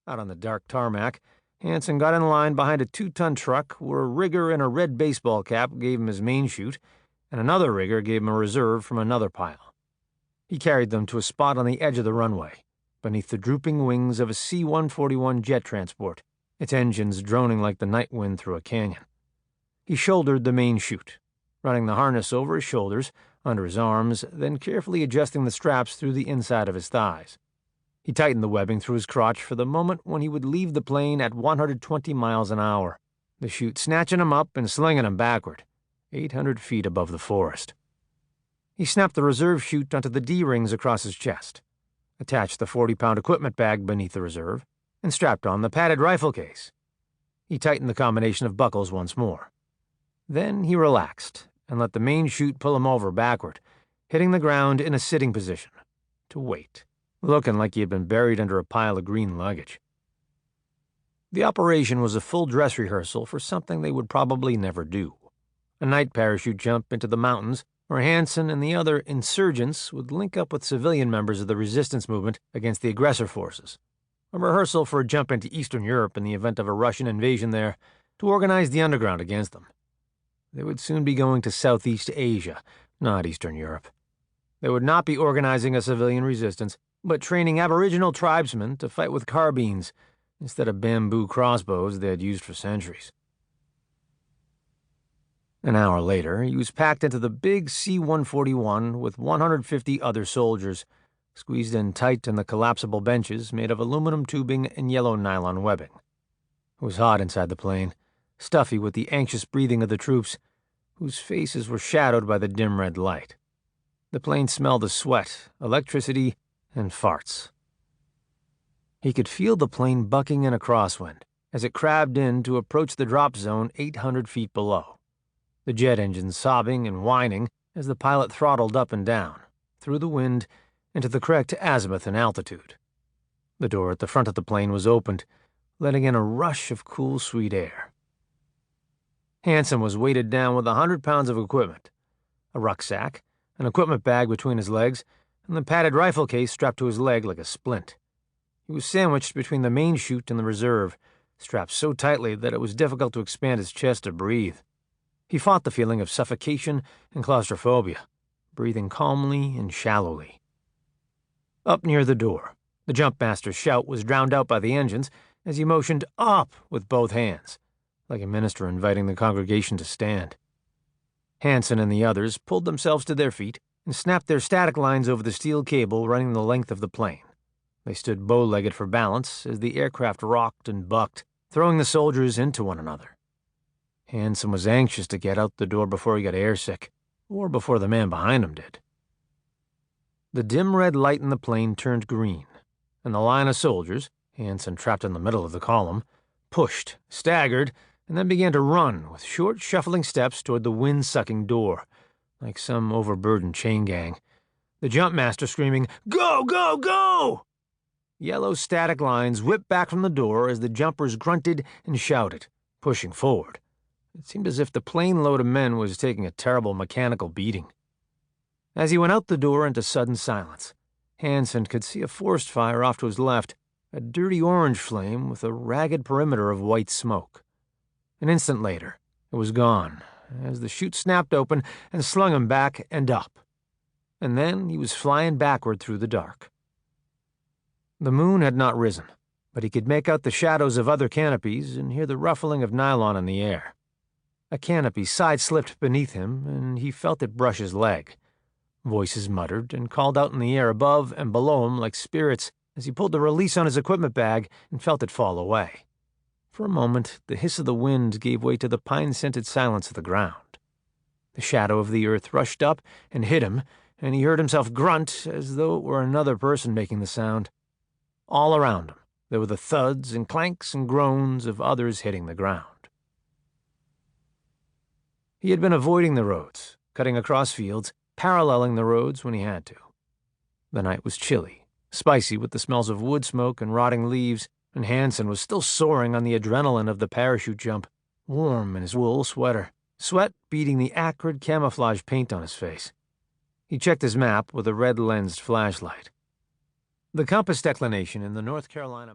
Out on the dark tarmac, Hanson got in line behind a 2-ton truck where a rigger in a red baseball cap gave him his main chute, and another rigger gave him a reserve from another pile. He carried them to a spot on the edge of the runway, beneath the drooping wings of a C-141 jet transport, its engines droning like the night wind through a canyon. He shouldered the main chute, running the harness over his shoulders, under his arms, then carefully adjusting the straps through the inside of his thighs. He tightened the webbing through his crotch for the moment when he would leave the plane at 120 miles an hour, the chute snatching him up and slinging him backward, 800 feet above the forest. He snapped the reserve chute onto the D-rings across his chest, attached the 40-pound equipment bag beneath the reserve, and strapped on the padded rifle case. He tightened the combination of buckles once more. Then he relaxed and let the main chute pull him over backward, hitting the ground in a sitting position, to wait, looking like he had been buried under a pile of green luggage. The operation was a full dress rehearsal for something they would probably never do, a night parachute jump into the mountains where Hanson and the other insurgents would link up with civilian members of the resistance movement against the aggressor forces, a rehearsal for a jump into Eastern Europe in the event of a Russian invasion there to organize the underground against them. They would soon be going to Southeast Asia, not Eastern Europe. They would not be organizing a civilian resistance, but training Aboriginal tribesmen to fight with carbines instead of bamboo crossbows they had used for centuries. An hour later, he was packed into the big C-141 with 150 other soldiers, squeezed in tight in the collapsible benches made of aluminum tubing and yellow nylon webbing. It was hot inside the plane, stuffy with the anxious breathing of the troops, whose faces were shadowed by the dim red light. The plane smelled of sweat, electricity, and farts. He could feel the plane bucking in a crosswind as it crabbed in to approach the drop zone 800 feet below, the jet engine sobbing and whining as the pilot throttled up and down, through the wind, into the correct azimuth and altitude. The door at the front of the plane was opened, letting in a rush of cool, sweet air. Hanson was weighted down with 100 pounds of equipment, a rucksack, an equipment bag between his legs, and the padded rifle case strapped to his leg like a splint. He was sandwiched between the main chute and the reserve, strapped so tightly that it was difficult to expand his chest to breathe. He fought the feeling of suffocation and claustrophobia, breathing calmly and shallowly. Up near the door, the jumpmaster's shout was drowned out by the engines as he motioned up with both hands, like a minister inviting the congregation to stand. Hanson and the others pulled themselves to their feet and snapped their static lines over the steel cable running the length of the plane. They stood bow-legged for balance as the aircraft rocked and bucked, throwing the soldiers into one another. Hanson was anxious to get out the door before he got airsick, or before the man behind him did. The dim red light in the plane turned green, and the line of soldiers, Hanson trapped in the middle of the column, pushed, staggered, and then began to run with short, shuffling steps toward the wind-sucking door, like some overburdened chain gang, the jumpmaster screaming, "Go, go, go!" Yellow static lines whipped back from the door as the jumpers grunted and shouted, pushing forward. It seemed as if the plane load of men was taking a terrible mechanical beating. As he went out the door into sudden silence, Hanson could see a forest fire off to his left, a dirty orange flame with a ragged perimeter of white smoke. An instant later, it was gone, as the chute snapped open and slung him back and up. And then he was flying backward through the dark. The moon had not risen, but he could make out the shadows of other canopies and hear the ruffling of nylon in the air. A canopy side-slipped beneath him, and he felt it brush his leg. Voices muttered and called out in the air above and below him like spirits as he pulled the release on his equipment bag and felt it fall away. For a moment, the hiss of the wind gave way to the pine-scented silence of the ground. The shadow of the earth rushed up and hit him, and he heard himself grunt as though it were another person making the sound. All around him, there were the thuds and clanks and groans of others hitting the ground. He had been avoiding the roads, cutting across fields, paralleling the roads when he had to. The night was chilly, spicy with the smells of wood smoke and rotting leaves, and Hanson was still soaring on the adrenaline of the parachute jump, warm in his wool sweater, sweat beading the acrid camouflage paint on his face. He checked his map with a red-lensed flashlight. The compass declination in the North Carolina